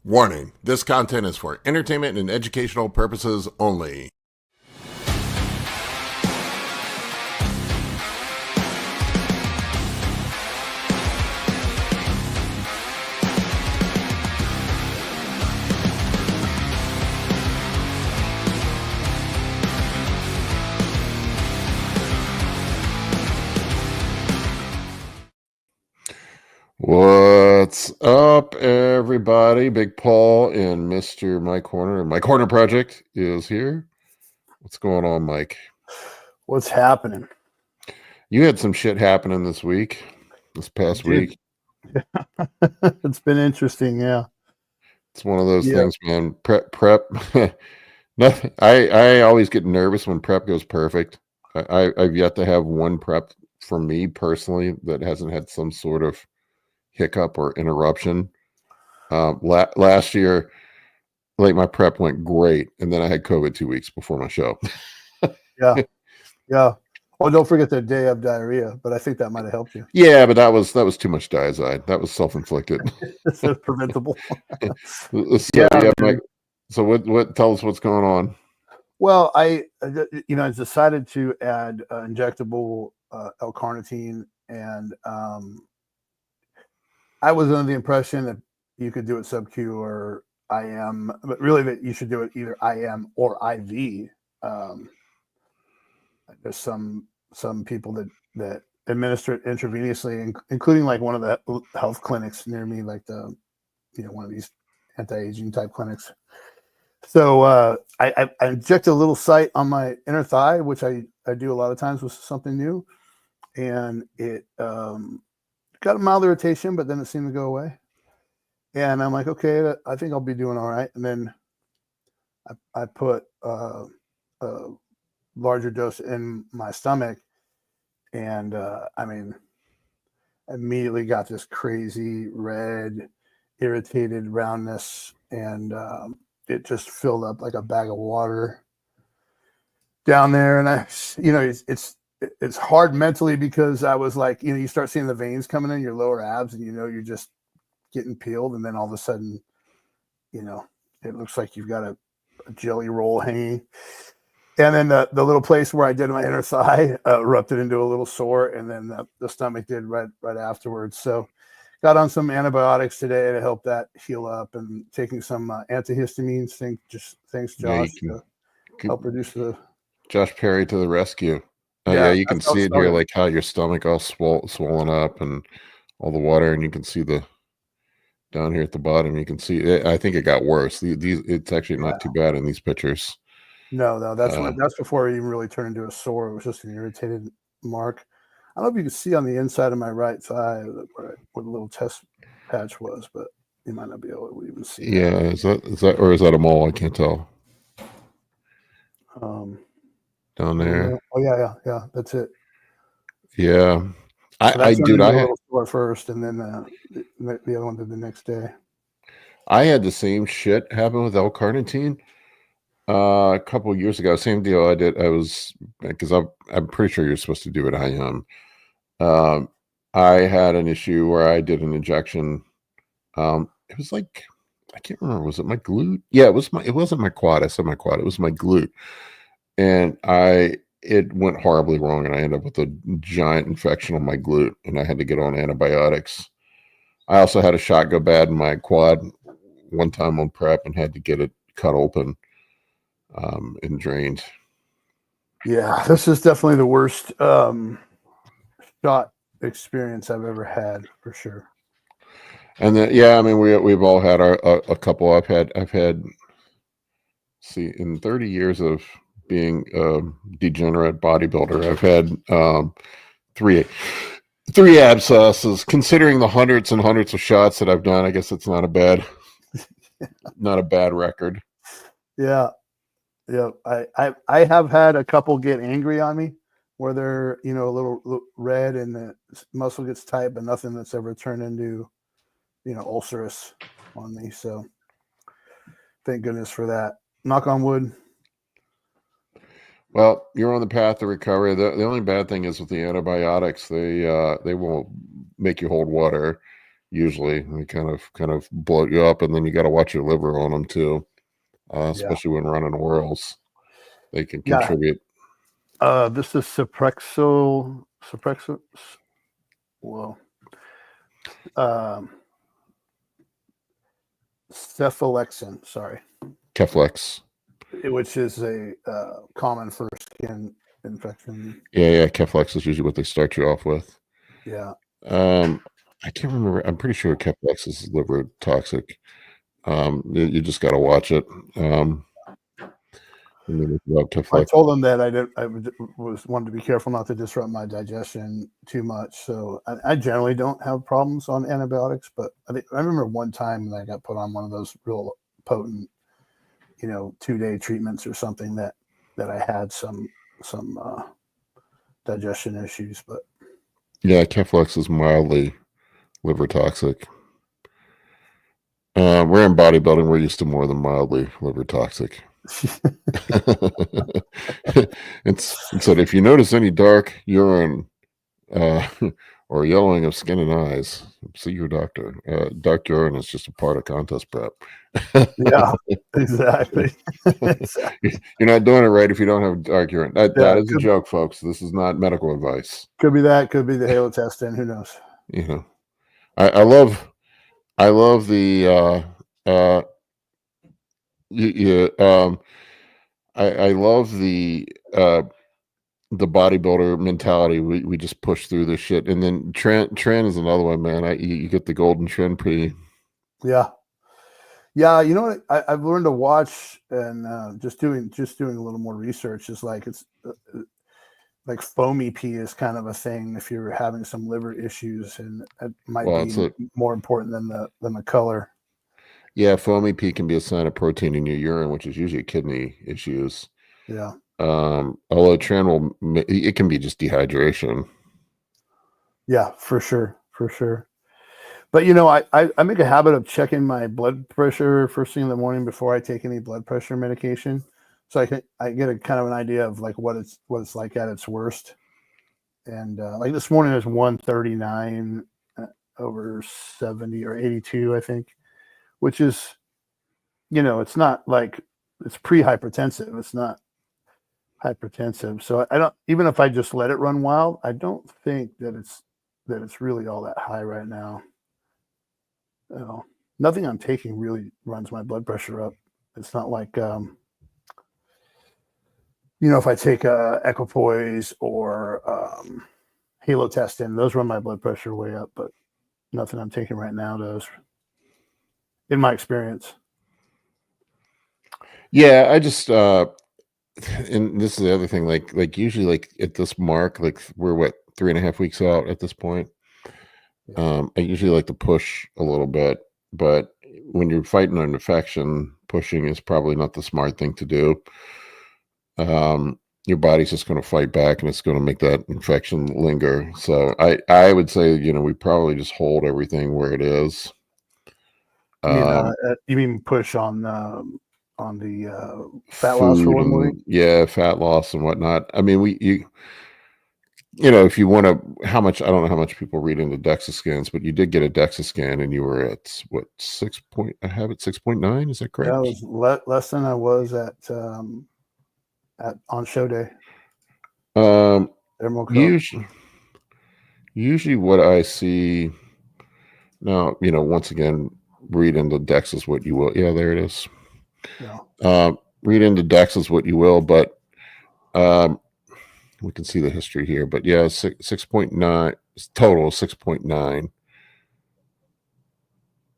Warning, this content is for entertainment and educational purposes only. What's up, everybody? Big Paul and Mr. Mike Horner. Mike Horner Project is here. What's going on, Mike? What's happening? You had some shit happening this past week. It's been interesting, yeah. It's one of those things, man. Prep. Nothing. I always get nervous when prep goes perfect. I've yet to have one prep for me personally that hasn't had some sort of hiccup or interruption. Last year, like, my prep went great, and then I had COVID 2 weeks before my show. Yeah. Oh, don't forget the day of diarrhea, but I think that might have helped you. Yeah, but that was too much diazide. That was self-inflicted. It's preventable. Mike, so what? Tell us what's going on. Well, I decided to add injectable L-carnitine, and I was under the impression that you could do it sub-Q or IM, but really that you should do it either IM or IV. There's some people that administer it intravenously, including like one of the health clinics near me, like one of these anti-aging type clinics. So I injected a little site on my inner thigh, which I do a lot of times with something new, and it got a mild irritation, but then it seemed to go away. And I'm like, okay, I think I'll be doing all right. And then I put a larger dose in my stomach, and immediately got this crazy red, irritated roundness, and it just filled up like a bag of water down there. And it's hard mentally because I was like, you start seeing the veins coming in your lower abs, and you're just getting peeled, and then all of a sudden, it looks like you've got a jelly roll hanging. And then the little place where I did my inner thigh erupted into a little sore, and then the stomach did right afterwards. So got on some antibiotics today to help that heal up, and taking some antihistamines. Thanks, Josh, to help reduce the... Josh Perry to the rescue. You can see it here, like how your stomach all swollen up and all the water, and you can see down here at the bottom. You can see it. I think it got worse. It's actually not too bad in these pictures. No, that's before it even really turned into a sore. It was just an irritated mark. I don't know if you can see on the inside of my right thigh where the little test patch was, but you might not be able to even see. Yeah, is that or is that a mole? I can't tell. Down there. Oh yeah, that's it. Yeah, so I had a little sore first, and then the other one did the next day. I had the same shit happen with L-carnitine a couple of years ago. Same deal. Because I'm pretty sure you're supposed to do it IM. I had an issue where I did an injection. It was like, I can't remember. Was it my glute? Yeah, it wasn't my quad. I said my quad. It was my glute. And it went horribly wrong, and I ended up with a giant infection on my glute, and I had to get on antibiotics. I also had a shot go bad in my quad one time on prep, and had to get it cut open and drained. Yeah, this is definitely the worst shot experience I've ever had, for sure. And then we've all had a couple. I've had in 30 years of being a degenerate bodybuilder, I've had three abscesses. Considering the hundreds and hundreds of shots that I've done, I guess it's not a bad record. Yeah. I have had a couple get angry on me where they're a little red and the muscle gets tight, but nothing that's ever turned into ulcerous on me. So thank goodness for that. Knock on wood. Well, you're on the path to recovery. The only bad thing is with the antibiotics, they won't make you hold water. Usually, they kind of bloat you up, and then you got to watch your liver on them too, Yeah. especially when running whirls. They can Yeah. contribute. This is Suprexo. Well, um, cephalexin. Sorry, Keflex. which is a common for skin infection. Yeah, Keflex is usually what they start you off with. Yeah. I can't remember. I'm pretty sure Keflex is liver toxic. You just got to watch it. And then about I Keflex. told them that was wanted to be careful not to disrupt my digestion too much. So I generally don't have problems on antibiotics, but I remember one time when I got put on one of those real potent, 2-day treatments or something that I had some digestion issues. But Yeah, Keflex is mildly liver toxic. We're in bodybuilding. We're used to more than mildly liver toxic. It's said if you notice any dark urine or yellowing of skin and eyes, see your doctor. Dark urine is just a part of contest prep. yeah, exactly. You're not doing it right if you don't have dark urine. That is a could, joke, folks. This is not medical advice. Could be that. Could be the halotestin. Who knows? I love the I love the bodybuilder mentality. We just push through this shit, and then Tren is another one, man. You get the golden Tren pretty. Yeah. You know what I've learned to watch, and just doing a little more research is like it's like foamy pee is kind of a thing if you're having some liver issues, and it might be more important than the color. Yeah, foamy pee can be a sign of protein in your urine, which is usually kidney issues. Yeah. Although Tren it can be just dehydration. Yeah, for sure. But I make a habit of checking my blood pressure first thing in the morning before I take any blood pressure medication, so I get a kind of an idea of like what it's like at its worst. And like this morning is 139 over 70 or 82, I think, which is, it's not like it's pre-hypertensive. It's not hypertensive. So I don't, even if I just let it run wild, I don't think that it's really all that high right now. Nothing I'm taking really runs my blood pressure up. It's not like, if I take equipoise or halotestin, those run my blood pressure way up, but nothing I'm taking right now does, in my experience. Yeah, I just and this is the other thing, like usually like at this mark, like we're 3.5 weeks out at this point. I usually like to push a little bit, but when you're fighting an infection, pushing is probably not the smart thing to do. Your body's just going to fight back, and it's going to make that infection linger. So I would say, we probably just hold everything where it is. You mean push on the fat loss for 1 week? Yeah, fat loss and whatnot. I mean, if you want to, I don't know how much people read into DEXA scans, but you did get a DEXA scan, and you were at what, 6.9? Is that correct? Yeah, it was less than I was at on show day. Usually what I see now, once again, read into DEXA what you will. Yeah, there it is. Yeah. Read into DEXA what you will, but we can see the history here. But yeah, 6.9 total, 6.9.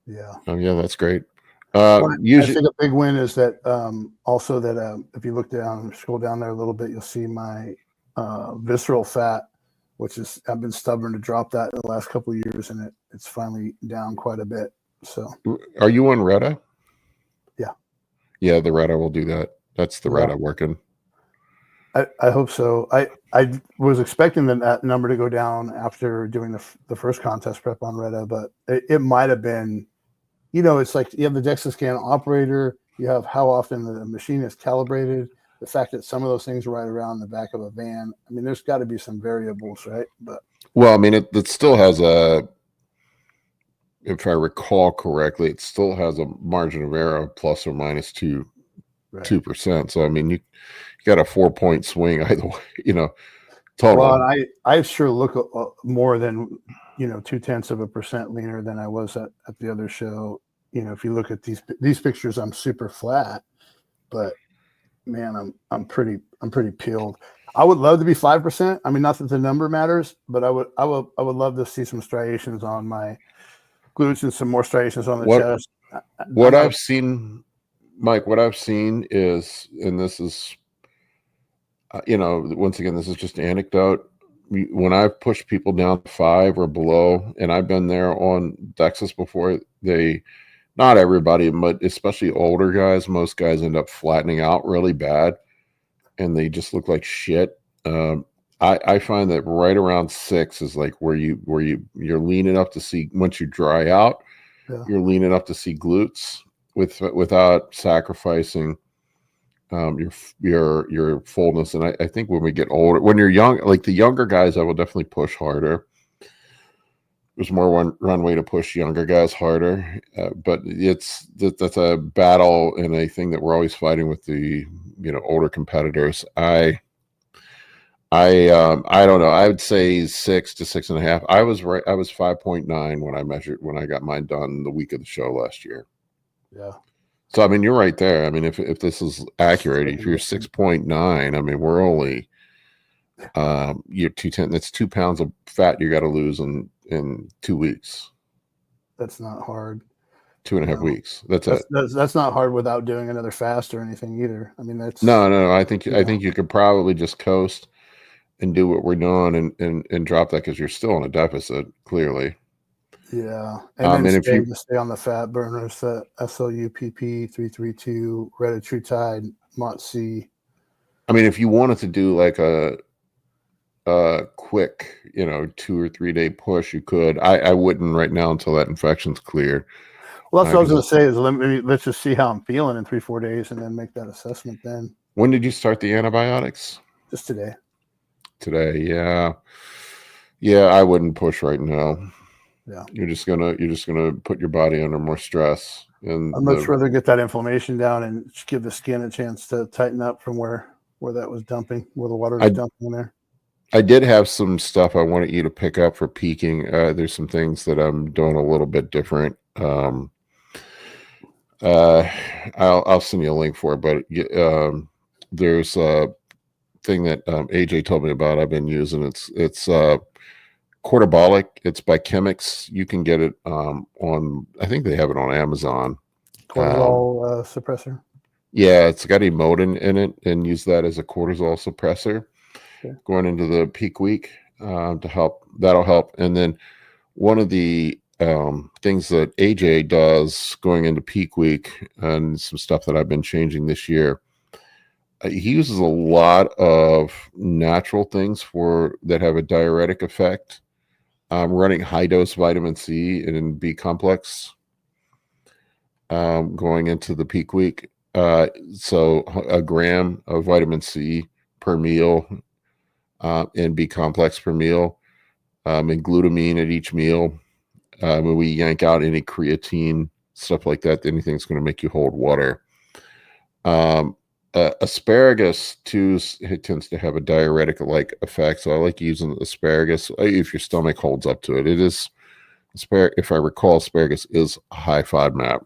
Yeah. Oh yeah, that's great. Usually, I think a big win is that also that if you scroll down there a little bit, you'll see my visceral fat, which is, I've been stubborn to drop that in the last couple of years, and it's finally down quite a bit. So, are you on Retta? Yeah, the Retta will do that. That's the Retta working. I hope so. I was expecting that number to go down after doing the first contest prep on Retta, but it might have been. It's like you have the DEXA scan operator, you have how often the machine is calibrated, the fact that some of those things are right around the back of a van. I mean, there's got to be some variables, right? But well, I mean, it still has a if I recall correctly, it still has a margin of error of plus or minus 2%. So I mean, you got a 4-point swing either way, total. Well, I sure look more than 0.2% leaner than I was at the other show. If you look at these pictures, I'm super flat, but man, I'm pretty peeled. I would love to be 5%. I mean, not that the number matters, but I would love to see some striations on my glutes and some more striations on the chest. What I've seen, Mike, is, and this is, once again, this is just anecdote. When I've pushed people down to 5 or below, and I've been there on DEXAs before, not everybody, but especially older guys, most guys end up flattening out really bad, and they just look like shit. I find that right around 6 is like where you're lean enough to see, once you dry out, you're lean enough to see glutes without sacrificing your fullness. And I think when we get older, when you're young, like the younger guys, I will definitely push harder. There's more runway to push younger guys harder, but that's a battle and a thing that we're always fighting with the older competitors. I don't know. I would say 6 to 6.5. I was right. I was 5.9 when I got mine done the week of the show last year. Yeah. So I mean, you're right there. I mean, if this is accurate, if you're 6.9, I mean, we're only you're 210. That's 2 pounds of fat you got to lose in 2 weeks. That's not hard. 2.5 weeks. That's not hard without doing another fast or anything either. I mean, that's no. I think you could probably just coast and do what we're doing and drop that, because you're still in a deficit, clearly. Yeah, and then stay on the fat burners, the SLUPP 332, retatrutide, MOTS-C. I mean, if you wanted to do like a quick, 2 or 3 day push, you could. I wouldn't right now until that infection's clear. Well, that's what I was going to say. Is let's just see how I'm feeling in 3-4 days, and then make that assessment. Then. When did you start the antibiotics? Just today. Today, yeah. I wouldn't push right now. Yeah, you're just gonna put your body under more stress. And I'd much rather get that inflammation down and give the skin a chance to tighten up from where that was dumping, where the water was dumping in there. I did have some stuff I wanted you to pick up for peaking. There's some things that I'm doing a little bit different. I'll send you a link for it, but there's a thing that AJ told me about. I've been using. It's Cortabolic. It's by Chemix. You can get it on. I think they have it on Amazon. Cortisol suppressor. Yeah, it's got emodin in it, and use that as a cortisol suppressor going into the peak week to help. That'll help. And then one of the things that AJ does going into peak week, and some stuff that I've been changing this year, he uses a lot of natural things that have a diuretic effect. Running high dose vitamin C and B complex going into the peak week. So a gram of vitamin C per meal and B complex per meal, and glutamine at each meal. When we yank out any creatine, stuff like that, anything that's going to make you hold water. Asparagus too tends to have a diuretic-like effect, so I like using asparagus if your stomach holds up to it. It is if I recall, asparagus is a high FODMAP.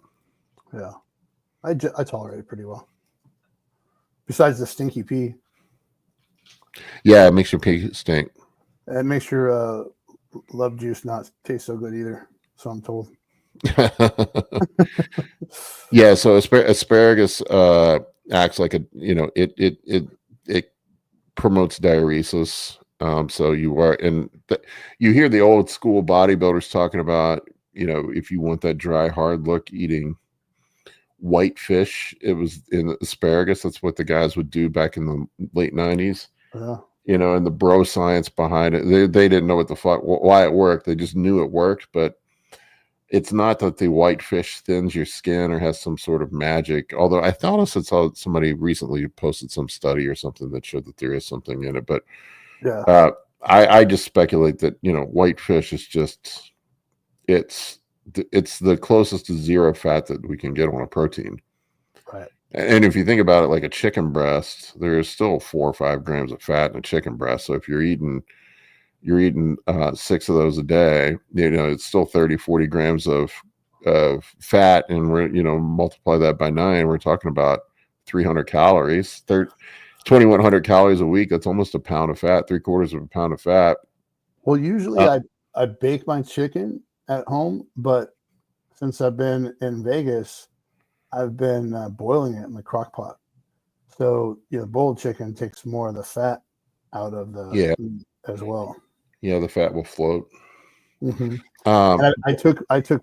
Yeah, I tolerate it pretty well. Besides the stinky pee. Yeah, it makes your pee stink. It makes your love juice not taste so good either. So I'm told. Yeah, so asparagus acts like it promotes diuresis. So you hear the old school bodybuilders talking about, if you want that dry, hard look, eating white fish. It was in asparagus. That's what the guys would do back in the late 90s. Yeah. And the bro science behind it. They didn't know what the fuck, why it worked. They just knew it worked, but it's not that the white fish thins your skin or has some sort of magic. Although I thought I saw somebody recently posted some study or something that showed that there is something in it. But yeah, I just speculate that, white fish is just, it's it's the closest to zero fat that we can get on a protein. Right. And if you think about it, like a chicken breast, there's still 4 or 5 grams of fat in a chicken breast. So if you're eating 6 of those a day, it's still 30, 40 grams of fat, and we're, multiply that by 9, we're talking about 300 calories, 2,100 calories a week. That's almost a pound of fat, 3/4 of a pound of fat. Well, usually I bake my chicken at home, but since I've been in Vegas, I've been boiling it in the crock pot. So, boiled chicken takes more of the fat out of the meat as well. Yeah, the fat will float. Mm-hmm. And I took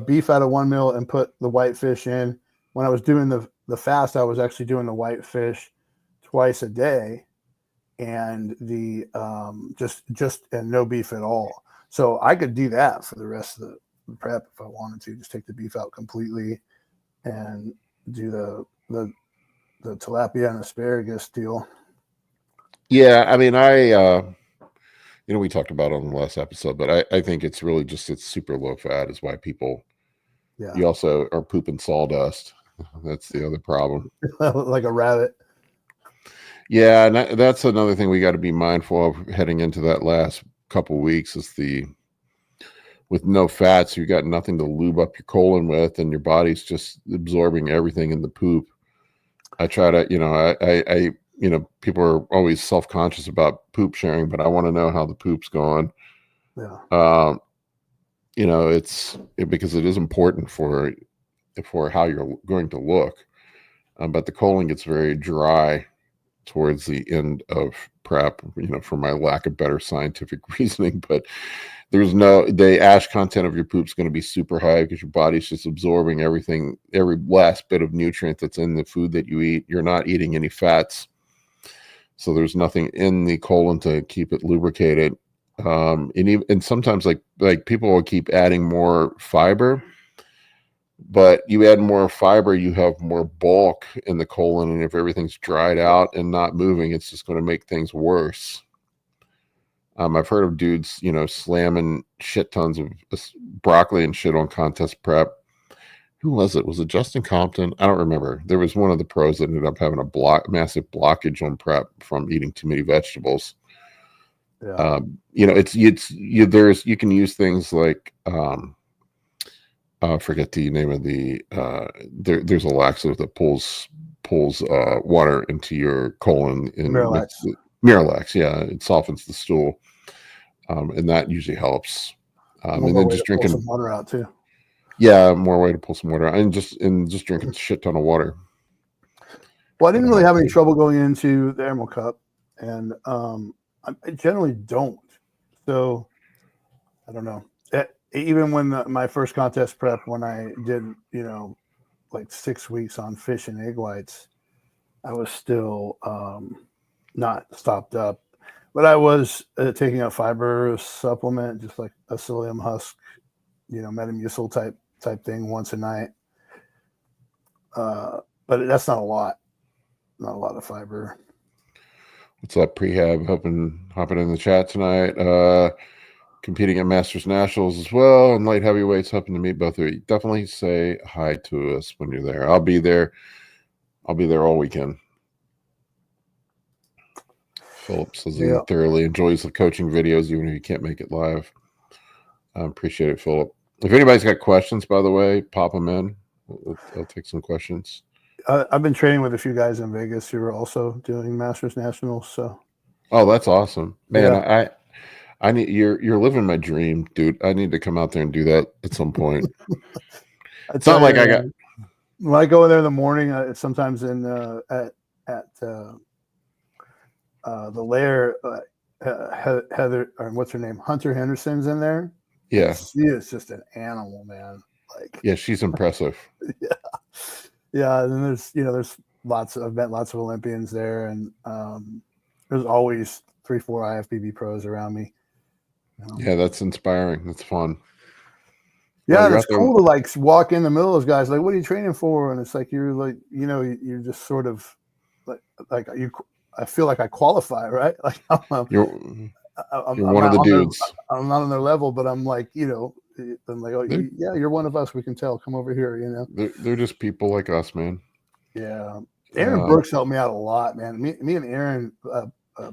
beef out of one meal and put the white fish in. When I was doing the fast, I was actually doing the white fish twice a day, and the just and no beef at all. So I could do that for the rest of the prep if I wanted to. Just take the beef out completely and do the tilapia and asparagus deal. Yeah, I mean, we talked about it on the last episode, but I think it's really just it's super low fat is why people. Yeah. You also are pooping sawdust. That's the other problem. Like a rabbit. Yeah, and that's another thing we got to be mindful of heading into that last couple weeks is with no fats, you got nothing to lube up your colon with, and your body's just absorbing everything in the poop. I try to, people are always self-conscious about poop sharing, but I want to know how the poop's going. Yeah. It's because it is important for how you're going to look. But the colon gets very dry towards the end of prep, for my lack of better scientific reasoning, but the ash content of your poop is going to be super high because your body's just absorbing everything, every last bit of nutrient that's in the food that you eat. You're not eating any fats. So there's nothing in the colon to keep it lubricated. And sometimes like people will keep adding more fiber, but you add more fiber, you have more bulk in the colon. And if everything's dried out and not moving, it's just going to make things worse. I've heard of dudes, slamming shit tons of broccoli and shit on contest prep. Who was it? Was it Justin Compton? I don't remember. There was one of the pros that ended up having a massive blockage on prep from eating too many vegetables. Yeah. You can use things like, forget the name of there's a laxative that pulls water into your colon. Miralax, yeah, it softens the stool, and that usually helps. And then just drinking some water out too. Yeah, more way to pull some water out, and just drinking a shit ton of water. Well, I didn't really have any trouble going into the Emerald Cup, and I generally don't. So I don't know. Even when my first contest prep, when I did, like 6 weeks on fish and egg whites, I was still not stopped up, but I was taking a fiber supplement, just like a psyllium husk, Metamucil type thing once a night. But that's not a lot of fiber. What's up, Prehab? Hopping in the chat tonight. Competing at Masters Nationals as well, and light heavyweights. Hoping to meet both of you. Definitely say hi to us when you're there. I'll be there all weekend. Philip says he thoroughly enjoys the coaching videos, even if you can't make it live. I appreciate it, Philip. If anybody's got questions, by the way, pop them in. I'll take some questions. I've been training with a few guys in Vegas who are also doing Masters Nationals. So, that's awesome, man. Yeah. I need you're living my dream, dude. I need to come out there and do that at some point. It's not like I got. When I go in there in the morning, sometimes at the lair, Heather, or what's her name, Hunter Henderson's in there. Yeah, she is just an animal, man. Yeah, she's impressive. Yeah. And then there's I've met lots of Olympians there, and there's always 3-4 IFBB pros around me. Yeah, that's inspiring. That's fun. Yeah, and it's cool to walk in the middle of those guys. Like, what are you training for? And it's like you're you're just sort of like you. I feel like I qualify, right? Like you're one of the dudes. I'm not on their level, but I'm like, I'm like, oh, They're, yeah, you're one of us. We can tell. Come over here, you know? they're just people like us, man. Yeah. Aaron Brooks helped me out a lot, man. Me and Aaron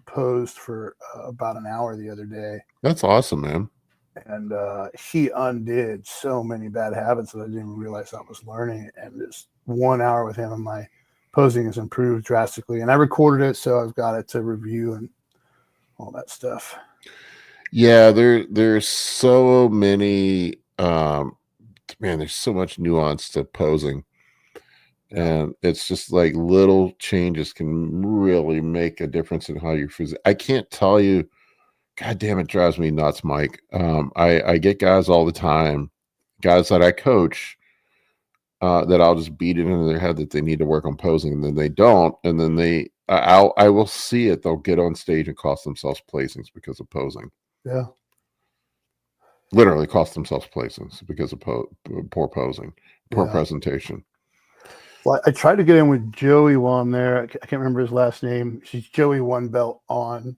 posed for about an hour the other day. That's awesome, man. And he undid so many bad habits that I didn't even realize I was learning. And just 1 hour with him, and my posing has improved drastically. And I recorded it, so I've got it to review and all that stuff. Yeah, there's so many man, there's so much nuance to posing. And it's just like little changes can really make a difference in how you physically. I can't tell you, God damn, it drives me nuts, Mike. I get guys all the time, guys that I coach, that I'll just beat it into their head that they need to work on posing, and then they don't, and then I will see it. They'll get on stage and cost themselves placings because of posing. Yeah. Literally cost themselves placings because of poor posing, poor presentation. Well, I tried to get in with Joey while I'm there. I can't remember his last name. She's Joey One Belt on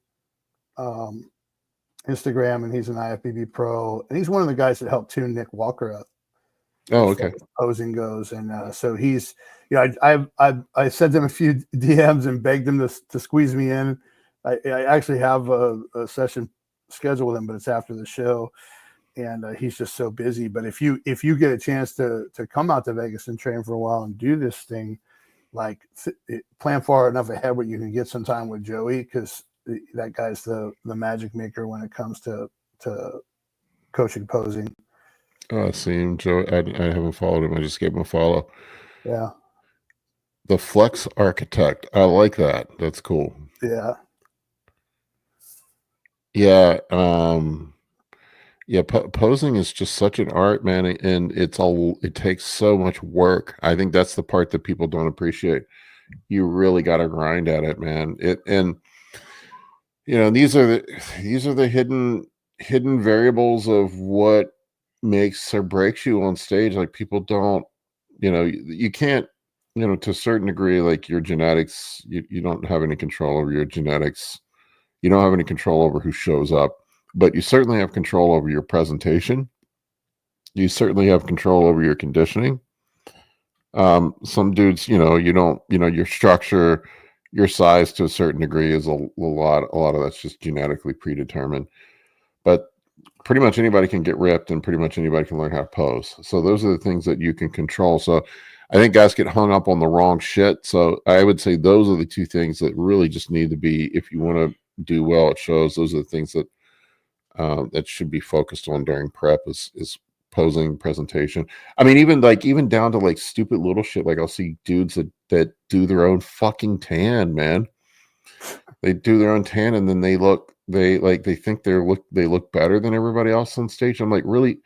Instagram, and he's an IFBB pro, and he's one of the guys that helped tune Nick Walker up. Oh, okay. Posing goes, and so he's, I sent him a few DMs and begged him to squeeze me in. I actually have a session scheduled with him, but it's after the show. And he's just so busy. But if you get a chance to come out to Vegas and train for a while and do this thing, like plan far enough ahead where you can get some time with Joey, because that guy's the magic maker when it comes to coaching posing. See him, Joe. I haven't followed him. I just gave him a follow. Yeah. The Flex Architect. I like that. That's cool. Yeah. Yeah. Yeah, posing is just such an art, man, and it takes so much work. I think that's the part that people don't appreciate. You really got to grind at it, man. These are the hidden variables of what makes or breaks you on stage. Like, people don't, you can't, to a certain degree, like your genetics, you don't have any control over your genetics. You don't have any control over who shows up. But you certainly have control over your presentation. You certainly have control over your conditioning. Some dudes, you don't, your structure, your size to a certain degree is a lot of that's just genetically predetermined. But pretty much anybody can get ripped, and pretty much anybody can learn how to pose. So those are the things that you can control. So I think guys get hung up on the wrong shit. So I would say those are the two things that really just need to be, if you want to do well at shows, those are the things that should be focused on during prep is posing, presentation. I mean, even down to like stupid little shit. Like, I'll see dudes that do their own fucking tan, man. They do their own tan, and then they think they look better than everybody else on stage. I'm like, really?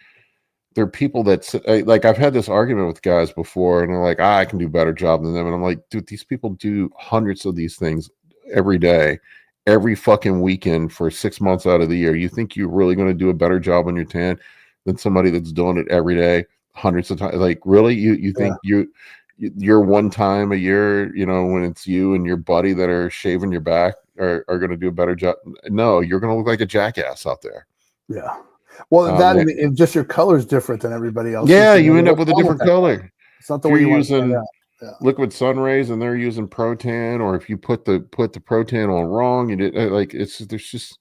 There are people that, like, I've had this argument with guys before, and they're like, I can do a better job than them. And I'm like, dude, these people do hundreds of these things every day, every fucking weekend for 6 months out of the year. You think you're really going to do a better job on your tan than somebody that's doing it every day, hundreds of times? Like, really? You think you're one time a year, when it's you and your buddy that are shaving your back are going to do a better job? No, you're going to look like a jackass out there. Yeah. Well, and just your color is different than everythody else. Yeah, you end up with a different color. It's not the way you want to stand out. Yeah. Liquid sun rays and they're using Protan, or if you put the Protan on wrong, you did, like, there's just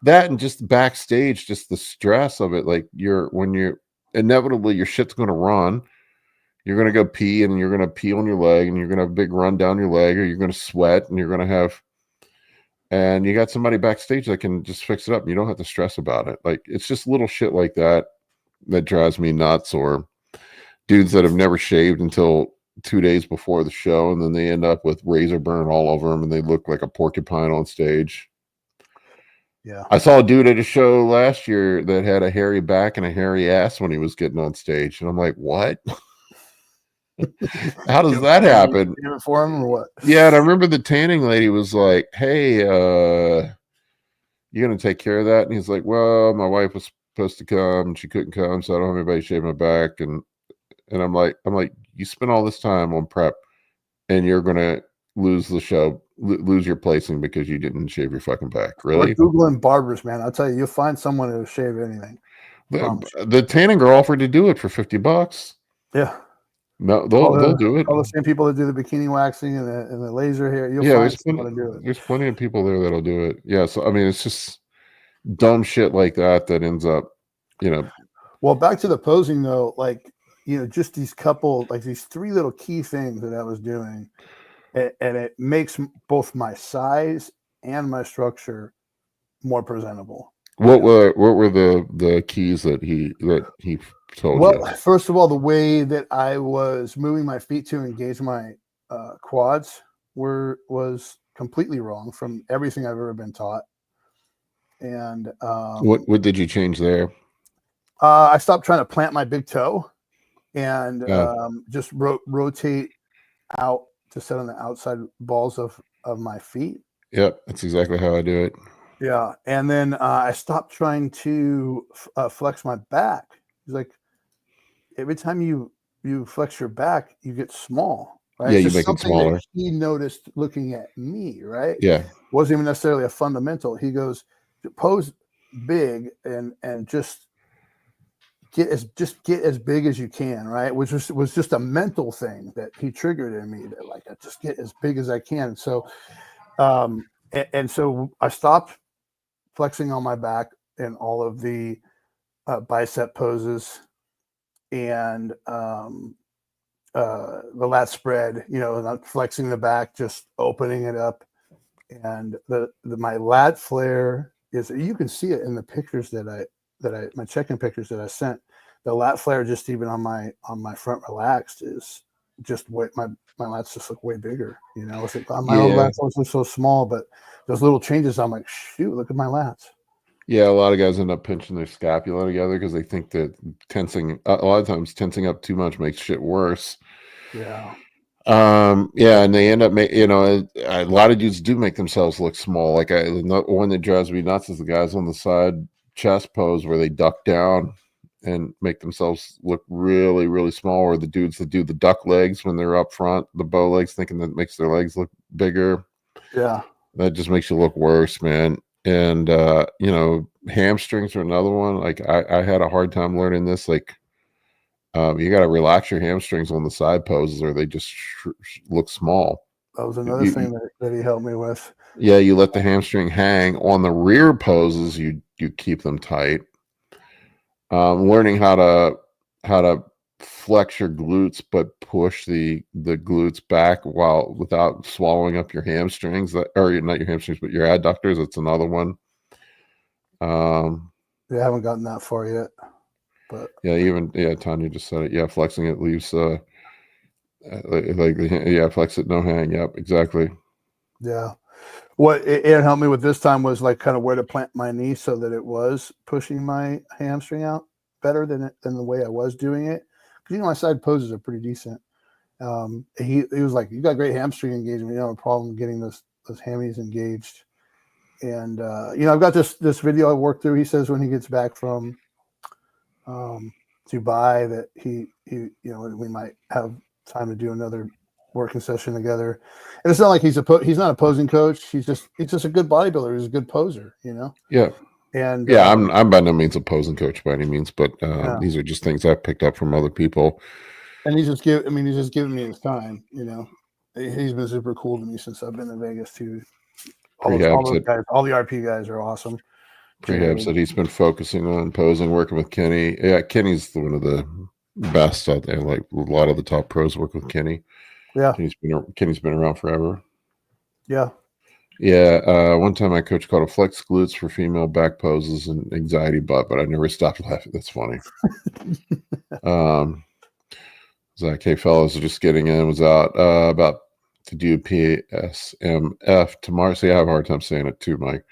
that, and just backstage, just the stress of it. Like, when you're inevitably, your shit's going to run, you're going to go pee, and you're going to pee on your leg, and you're going to have a big run down your leg, or you're going to sweat, and you're going to have, and you got somebody backstage that can just fix it up. And you don't have to stress about it. Like, it's just little shit like that drives me nuts. Or dudes that have never shaved until 2 days before the show, and then they end up with razor burn all over them, and they look like a porcupine on stage. Yeah. I saw a dude at a show last year that had a hairy back and a hairy ass when he was getting on stage. And I'm like, what? How does that happen? For him or what? Yeah. And I remember the tanning lady was like, hey, you going to take care of that? And he's like, well, my wife was supposed to come and she couldn't come, so I don't have anybody shave my back. And I'm like, you spent all this time on prep, and you're going to lose the show, lose your placing because you didn't shave your fucking back. Really? Or Googling barbers, man. I'll tell you, you'll find someone who'll shave anything. Promise The tanning girl offered to do it for $50. you. Yeah. No, they'll do it. All the same people that do the bikini waxing and the laser hair. You'll Yeah, find someone to do it. there's plenty of people there that'll do it. Yeah, so I mean, it's just dumb shit like that ends up, Well, back to the posing though, like, just these couple, like these 3 little key things that I was doing, and it makes both my size and my structure more presentable. What were the keys that he told you? Well, first of all, the way that I was moving my feet to engage my quads was completely wrong from everything I've ever been taught. And what did you change there? I stopped trying to plant my big toe and Yeah. just rotate out to set on the outside balls of my feet. Yep, that's exactly how I do it. Yeah, and then I stopped trying to flex my back. It's like every time you flex your back, you get small, right? Yeah, It's you just make it something that smaller. he noticed looking at me, right? Yeah. Wasn't even necessarily a fundamental. He goes, pose big and just get as big as you can, right? Which was just a mental thing that he triggered in me, that like I just get as big as I can. So and so I stopped flexing on my back in all of the bicep poses and the lat spread, not flexing the back, just opening it up. And my lat flare is, you can see it in the pictures my check-in pictures that I sent. The lat flare, just even on my front relaxed, is just way, my lats just look way bigger. It's like, my old lats look so small, but those little changes, I'm like, shoot, look at my lats. Yeah, a lot of guys end up pinching their scapula together because they think that a lot of times tensing up too much makes shit worse. Yeah. Yeah, and they end up a lot of dudes do make themselves look small. Like one that drives me nuts is the guys on the side chest pose where they duck down and make themselves look really, really small, or the dudes that do the duck legs when they're up front, the bow legs, thinking that makes their legs look bigger. Yeah. That just makes you look worse, man. And hamstrings are another one. Like I had a hard time learning this. Like you got to relax your hamstrings on the side poses, or they just look small. That was another thing that he helped me with. Yeah, you let the hamstring hang on the rear poses. You keep them tight. Learning how to flex your glutes, but push the glutes back without swallowing up your hamstrings. Or not your hamstrings, but your adductors. That's another one. I haven't gotten that far yet, but Tanya just said it. Yeah, flexing it leaves flex it, no hang. Yep, exactly. Yeah. What it helped me with this time was like kind of where to plant my knee so that it was pushing my hamstring out better than the way I was doing it. Because my side poses are pretty decent. He was like, "You got great hamstring engagement. You don't have a problem getting those hammies engaged." And I've got this video I worked through. He says when he gets back from Dubai that he we might have time to do another working session together. And it's not like he's not a posing coach. He's just a good bodybuilder. He's a good poser, Yeah. And I'm by no means a posing coach by any means, but yeah. these are just things I've picked up from other people. And he's just giving me his time. He's been super cool to me since I've been in Vegas too. All those guys, all the RP guys are awesome. Prehab said he's been focusing on posing, working with Kenny. Yeah, Kenny's one of the best out there. Like a lot of the top pros work with Kenny. Yeah, Kenny's been around forever. Yeah. Yeah. One time I coached called a flex glutes for female back poses and anxiety butt, but I never stopped laughing. That's funny. It's like, hey fellas, just getting in, was out about to do PSMF tomorrow. So I have a hard time saying it too, Mike.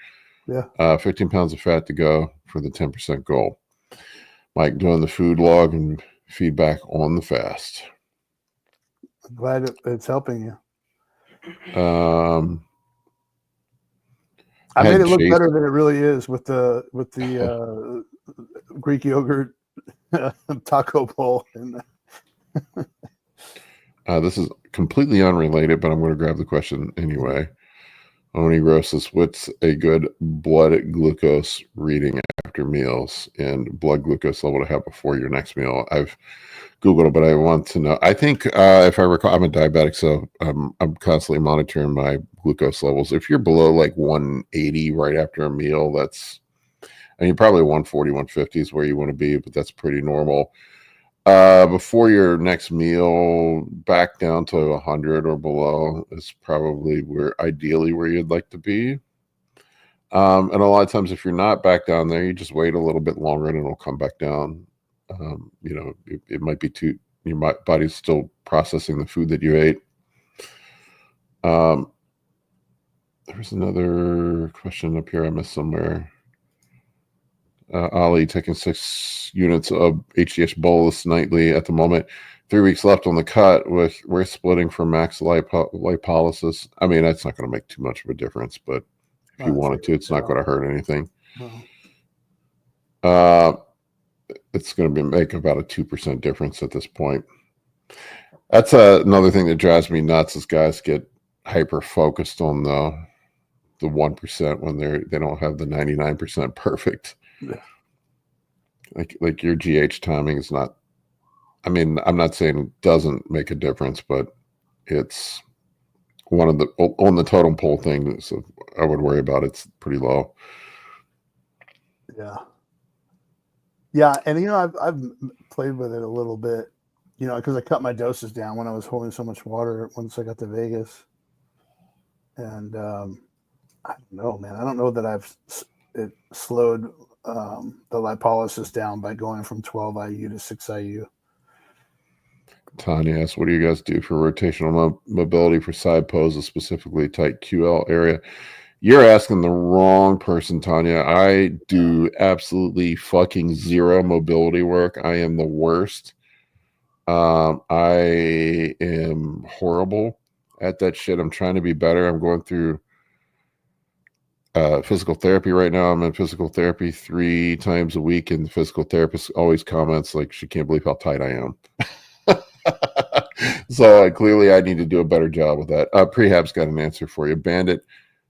Yeah. 15 pounds of fat to go for the 10% goal. Mike doing the food log and feedback on the fast. I'm glad it's helping you. I made it look better than it really is with the Greek yogurt taco bowl. And this is completely unrelated, but I'm going to grab the question anyway. Oni Rosas, what's a good blood glucose reading after meals and blood glucose level to have before your next meal? I've Googled it, but I want to know. I think if I recall, I'm a diabetic, so I'm constantly monitoring my glucose levels. If you're below like 180 right after a meal, I mean, probably 140, 150 is where you want to be, but that's pretty normal. Before your next meal, back down to 100 or below is probably ideally where you'd like to be. And a lot of times, if you're not back down there, you just wait a little bit longer and it'll come back down. It might be your body's still processing the food that you ate. There's another question up here I missed somewhere. Ali taking 6 units of HGH bolus nightly at the moment. 3 weeks left on the cut. We're splitting for max lipolysis. I mean, that's not going to make too much of a difference, but if you wanted to, it's not going to hurt anything. It's going to make about a 2% difference at this point. That's another thing that drives me nuts is guys get hyper focused on the 1% when they don't have the 99% perfect. Yeah. Like your GH timing is not. I mean, I'm not saying it doesn't make a difference, but it's one of the on the totem pole thing. So I would worry about it's pretty low. Yeah. Yeah, and I've played with it a little bit, because I cut my doses down when I was holding so much water once I got to Vegas, and I don't know, man. I don't know that it slowed the lipolysis down by going from 12 IU to 6 IU. Tanya asks, what do you guys do for rotational mobility for side poses, specifically tight QL area? You're asking the wrong person, Tanya. I do absolutely fucking zero mobility work. I am the worst. I am horrible at that shit. I'm trying to be better. I'm going through physical therapy right now. I'm in physical therapy 3 times a week, and the physical therapist always comments like she can't believe how tight I am. So clearly I need to do a better job with that. Prehab's got an answer for you. Bandit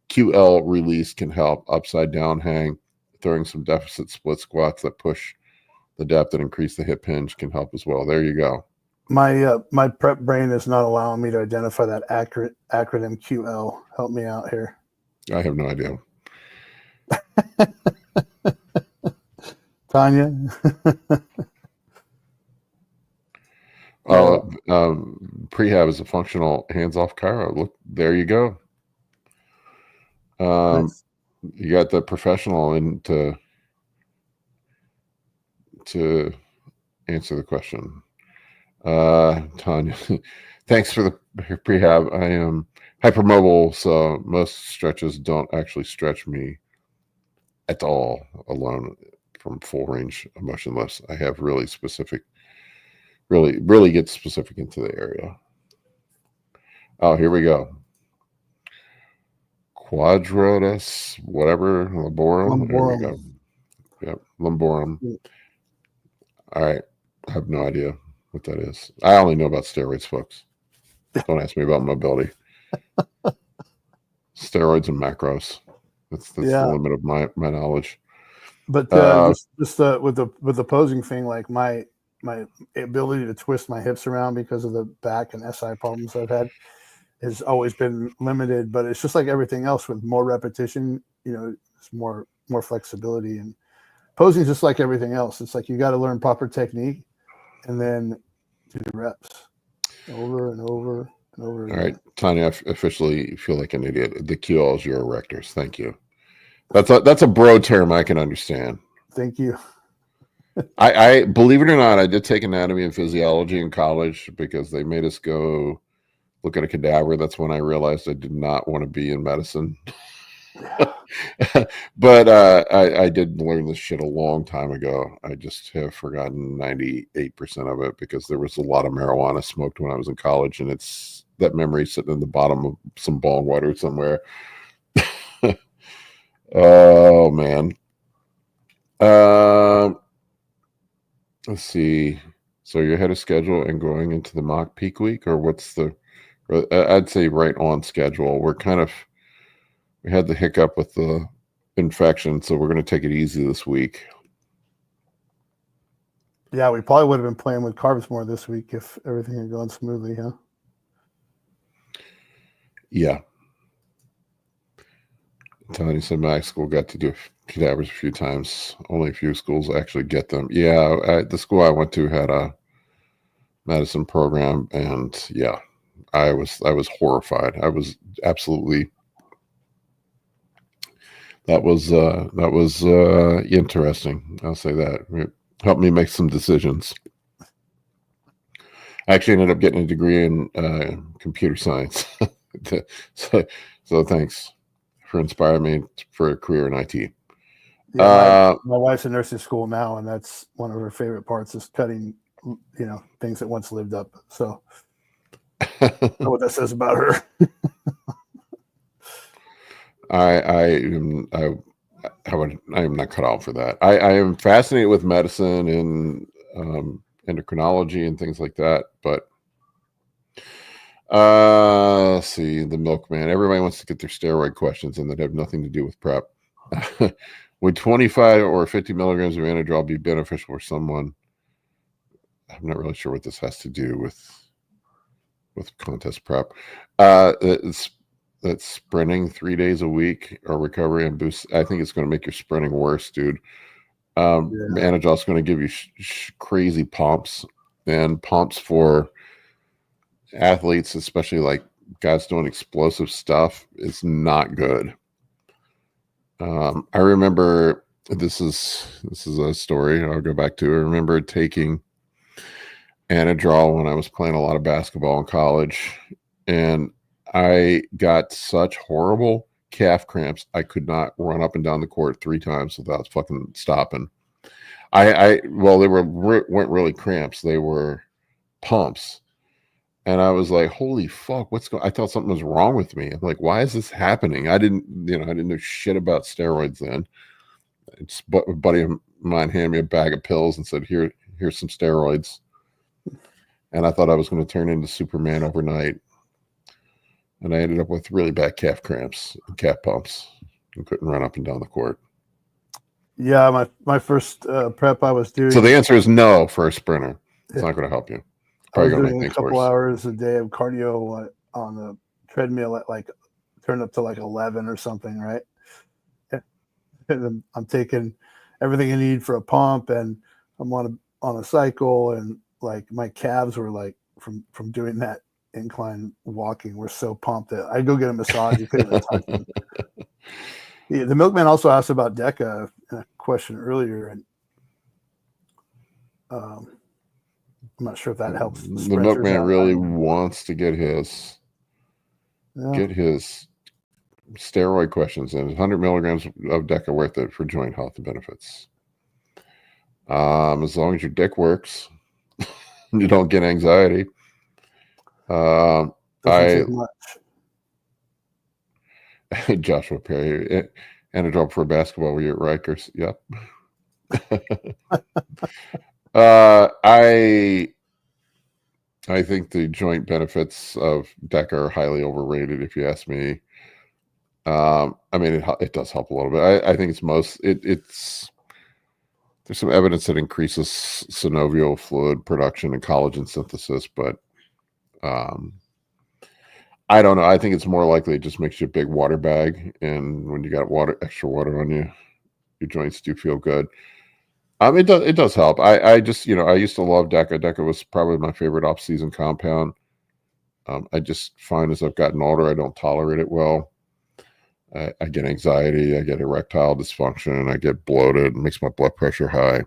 QL release can help. Upside down hang, throwing some deficit split squats that push the depth and increase the hip hinge can help as well. There you go. My prep brain is not allowing me to identify that accurate acronym QL. Help me out here. I have no idea. Tanya. Prehab is a functional hands-off chiro. Look, there you go. Nice. You got the professional in to answer the question. Tanya, thanks for the prehab. I am hypermobile, so most stretches don't actually stretch me at all alone from full range of motion lifts. I have really specific, really get specific into the area. Oh, here we go. Quadratus, whatever, laborum. There we go. Yep, lumborum. All right. I have no idea what that is. I only know about steroids, folks. Don't ask me about mobility. Steroids and macros. That's the limit of my knowledge. But just with the posing thing, like my ability to twist my hips around because of the back and SI problems I've had has always been limited. But it's just like everything else with more repetition, it's more flexibility. And posing is just like everything else. It's like you got to learn proper technique and then do the reps over and over and over again. All right, Tanya, I officially feel like an idiot. The QL is your erectors. Thank you. That's a bro term I can understand. Thank you. I believe it or not, I did take anatomy and physiology in college because they made us go look at a cadaver. That's when I realized I did not want to be in medicine. But I did learn this shit a long time ago. I just have forgotten 98% of it because there was a lot of marijuana smoked when I was in college, and it's that memory sitting in the bottom of some bong water somewhere. Oh man. Let's see. So you're ahead of schedule and going into the mock peak week, or what's the? I'd say right on schedule. We're kind of we had the hiccup with the infection, so we're going to take it easy this week. Yeah, we probably would have been playing with carbs more this week if everything had gone smoothly, huh? Yeah. Tony said my school got to do cadavers a few times. Only a few schools actually get them. Yeah, the school I went to had a medicine program, and yeah, I was horrified. I was absolutely. That was interesting. I'll say that. It helped me make some decisions. I actually ended up getting a degree in computer science. so thanks for inspiring me for a career in IT. Yeah, my wife's in nursing school now, and that's one of her favorite parts is cutting, things that once lived up. So I don't know what that says about her. I am not cut out for that. I am fascinated with medicine and endocrinology and things like that, but let's see, the milkman. Everybody wants to get their steroid questions and that have nothing to do with prep. Would 25 or 50 milligrams of Anadrol be beneficial for someone? I'm not really sure what this has to do with contest prep. That's sprinting 3 days a week or recovery and boost. I think it's going to make your sprinting worse, dude. Anadrol's going to give you crazy pumps, and pumps for athletes, especially like guys doing explosive stuff, is not good. I remember this is a story I'll go back to. I remember taking Anadrol when I was playing a lot of basketball in college, and I got such horrible calf cramps. I could not run up and down the court 3 times without fucking stopping. Well, they weren't really cramps. They were pumps. And I was like, holy fuck, what's going on? I thought something was wrong with me. I'm like, why is this happening? I didn't know shit about steroids then. A buddy of mine handed me a bag of pills and said, here's some steroids. And I thought I was going to turn into Superman overnight. And I ended up with really bad calf cramps and calf pumps and couldn't run up and down the court. Yeah, my first prep I was doing. So the answer is no for a sprinter. It's not going to help you. Probably going to make things worse. A couple hours a day of cardio on the treadmill at like turned up to like 11 or something, right? And I'm taking everything I need for a pump, and I'm on a cycle, and like my calves were like from doing that incline walking were so pumped that I'd go get a massage. You couldn't even touch them. Yeah, the milkman also asked about DEXA in a question earlier, and I'm not sure if that helps. The milkman really wants to get his steroid questions in. 100 milligrams of DEXA worth it for joint health and benefits. As long as your dick works, you don't get anxiety. Joshua Perry, Anadrol for basketball. Were you at Rikers? Yep. I think the joint benefits of DEXA are highly overrated, if you ask me. I mean, it does help a little bit. I think it's there's some evidence that increases synovial fluid production and collagen synthesis, but I don't know. I think it's more likely it just makes you a big water bag, and when you got extra water on you, your joints do feel good. It does help. I just, I used to love DEXA. DEXA was probably my favorite off-season compound. I just find as I've gotten older, I don't tolerate it well. I get anxiety. I get erectile dysfunction. I get bloated. It makes my blood pressure high.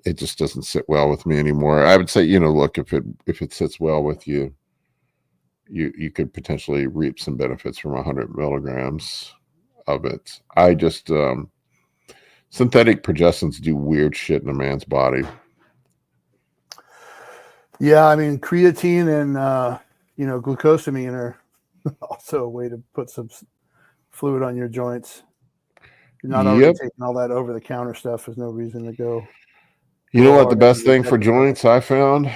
It just doesn't sit well with me anymore. I would say, look, if it sits well with you, you could potentially reap some benefits from 100 milligrams of it. I just synthetic progestins do weird shit in a man's body. Yeah, I mean, creatine and glucosamine are also a way to put some fluid on your joints. You're not already taking all that over-the-counter stuff. There's no reason to go. You know what? The best thing for joints I found?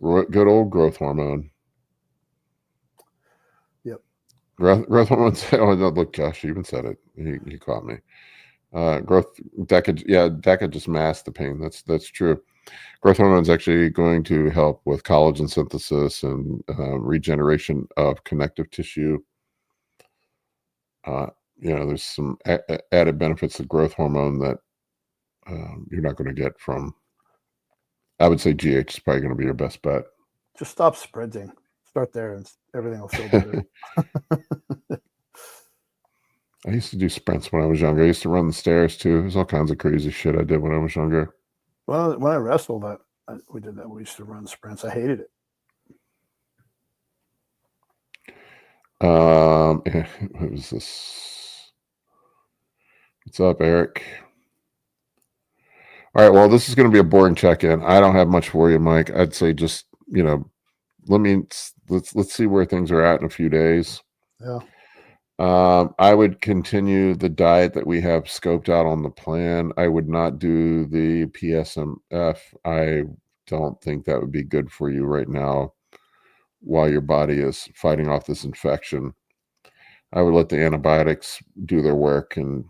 Good old growth hormone. Yep. Growth hormones. Oh no, look, Josh even said it. He caught me. Growth DEXA just masks the pain. That's true. Growth hormone is actually going to help with collagen synthesis and regeneration of connective tissue. There's some added benefits of growth hormone that you're not going to get from. I would say GH is probably going to be your best bet. Just stop sprinting. Start there, and everything will feel better. I used to do sprints when I was younger. I used to run the stairs too. There's all kinds of crazy shit I did when I was younger. Well, when I wrestled, we did that. We used to run sprints. I hated it. What was this? What's up, Eric? All right. Well, this is going to be a boring check-in. I don't have much for you, Mike. I'd say just let's see where things are at in a few days. Yeah. I would continue the diet that we have scoped out on the plan. I would not do the PSMF. I don't think that would be good for you right now while your body is fighting off this infection. I would let the antibiotics do their work and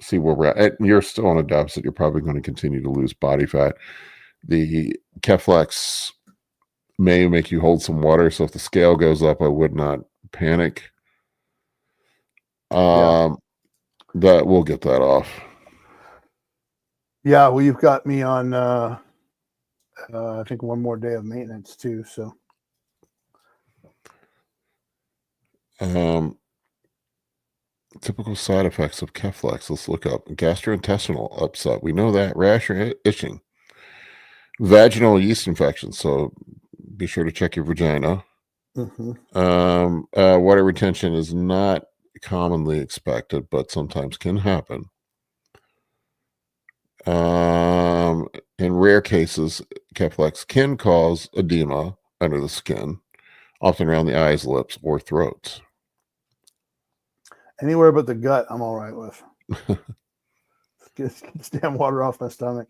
see where we're at. You're still on a deficit. You're probably going to continue to lose body fat. The Keflex may make you hold some water. So if the scale goes up, I would not panic. That we'll get that off. Yeah, well, you've got me on I think one more day of maintenance too. So typical side effects of Keflex. Let's look up gastrointestinal upset. We know that. Rash or itching. Vaginal yeast infection. So be sure to check your vagina. Water retention is not commonly expected, but sometimes can happen. In rare cases, Keflex can cause edema under the skin, often around the eyes, lips, or throat. Anywhere but the gut, I'm all right with. Get this damn water off my stomach.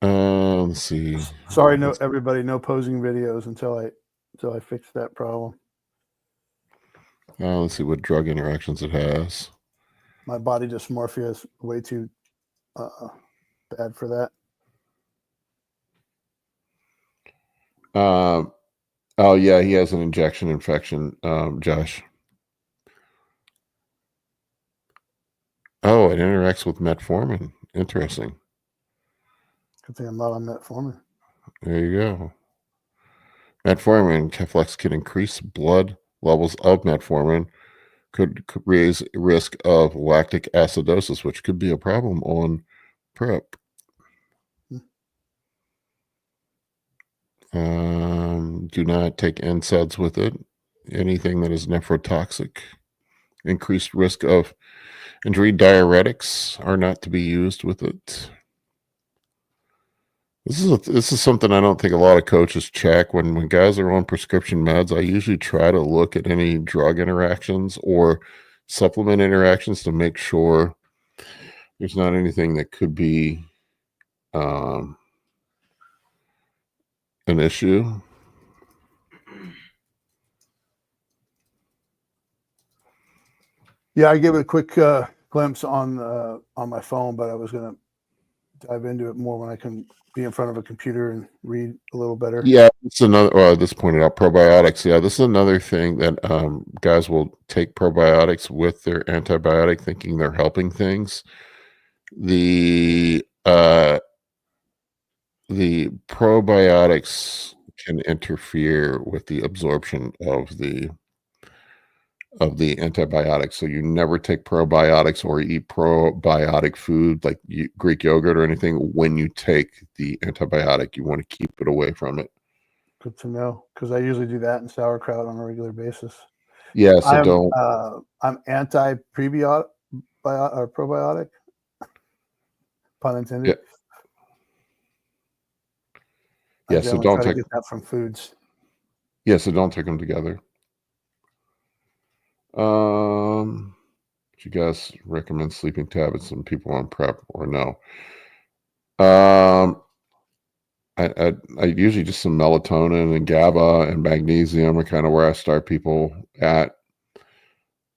Let's see. Sorry, everybody, no posing videos until I fix that problem. Let's see what drug interactions it has. My body dysmorphia is way too bad for that. Oh yeah, he has an injection infection, Josh. Oh, it interacts with metformin. Interesting. Good thing I'm not on metformin. There you go. Metformin, Keflex can increase blood levels of metformin, could raise risk of lactic acidosis, which could be a problem on PrEP. Do not take NSAIDs with it. Anything that is nephrotoxic. Increased risk of injury. Diuretics are not to be used with it. This is something I don't think a lot of coaches check. When guys are on prescription meds, I usually try to look at any drug interactions or supplement interactions to make sure there's not anything that could be an issue. Yeah, I gave it a quick glimpse on my phone, but I was going to dive into it more when I can be in front of a computer and read a little better. Yeah, it's another. This pointed out probiotics. Yeah, this is another thing that guys will take probiotics with their antibiotic, thinking they're helping things. The probiotics can interfere with the absorption of the antibiotics. So you never take probiotics or eat probiotic food like Greek yogurt or anything when you take the antibiotic. You want to keep it away from it. Good to know, because I usually do that in sauerkraut on a regular basis. Yeah, so I'm anti-prebiotic or probiotic. Pun intended. Yeah, so don't try to get that from foods. Yeah, so don't take them together. Do you guys recommend sleeping tablets and people on PrEP or no? I usually just some melatonin and GABA and magnesium are kind of where I start people at.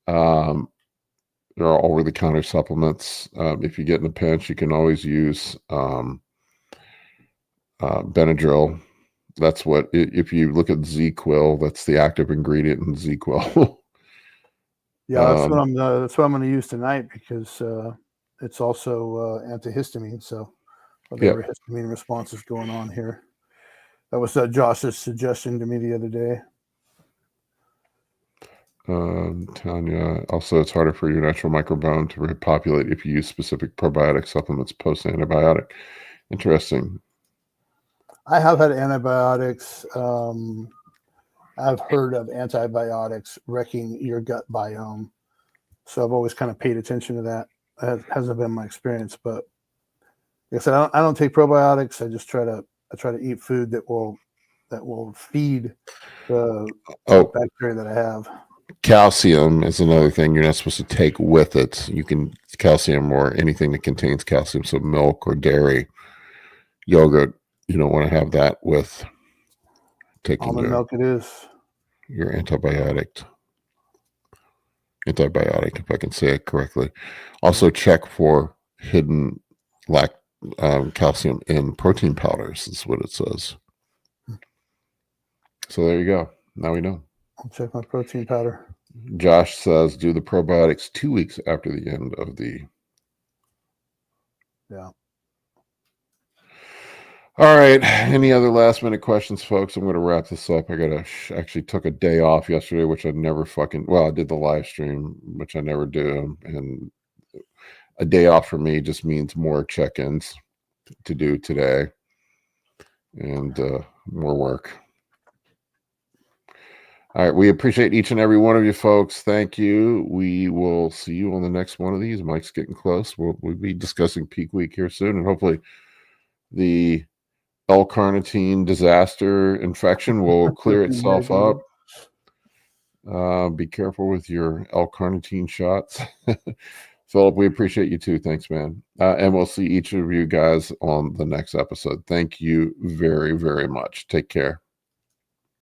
There are over-the-counter supplements. If you get in a pinch, you can always use Benadryl. That's what, if you look at ZQuil, that's the active ingredient in ZQuil. Yeah, that's what I'm going to use tonight, because it's also antihistamine. So whatever histamine response is going on here. That was Josh's suggestion to me the other day. Tanya, also, it's harder for your natural microbiome to repopulate if you use specific probiotic supplements post-antibiotic. Interesting. I have had antibiotics. I've heard of antibiotics wrecking your gut biome. So I've always kind of paid attention to that. That hasn't been my experience, but like I said, I don't take probiotics. I just try to eat food that will feed the bacteria that I have. Calcium is another thing you're not supposed to take with it. You can calcium or anything that contains calcium, so milk or dairy, yogurt. You don't want to have that with taking almond milk. It is your antibiotic, if I can say it correctly. Also, check for hidden calcium in protein powders, is what it says. So there you go. Now we know. I'll check my protein powder. Josh says, do the probiotics 2 weeks after the end of the. Yeah. All right. Any other last minute questions, folks? I'm going to wrap this up. I actually took a day off yesterday, which I never I did the live stream, which I never do. And a day off for me just means more check-ins to do today and more work. All right. We appreciate each and every one of you folks. Thank you. We will see you on the next one of these. Mike's getting close. We'll be discussing peak week here soon, and hopefully the L-carnitine disaster infection will clear itself up. Be careful with your L-carnitine shots. Philip, we appreciate you too. Thanks, man. And we'll see each of you guys on the next episode. Thank you very, very much. Take care.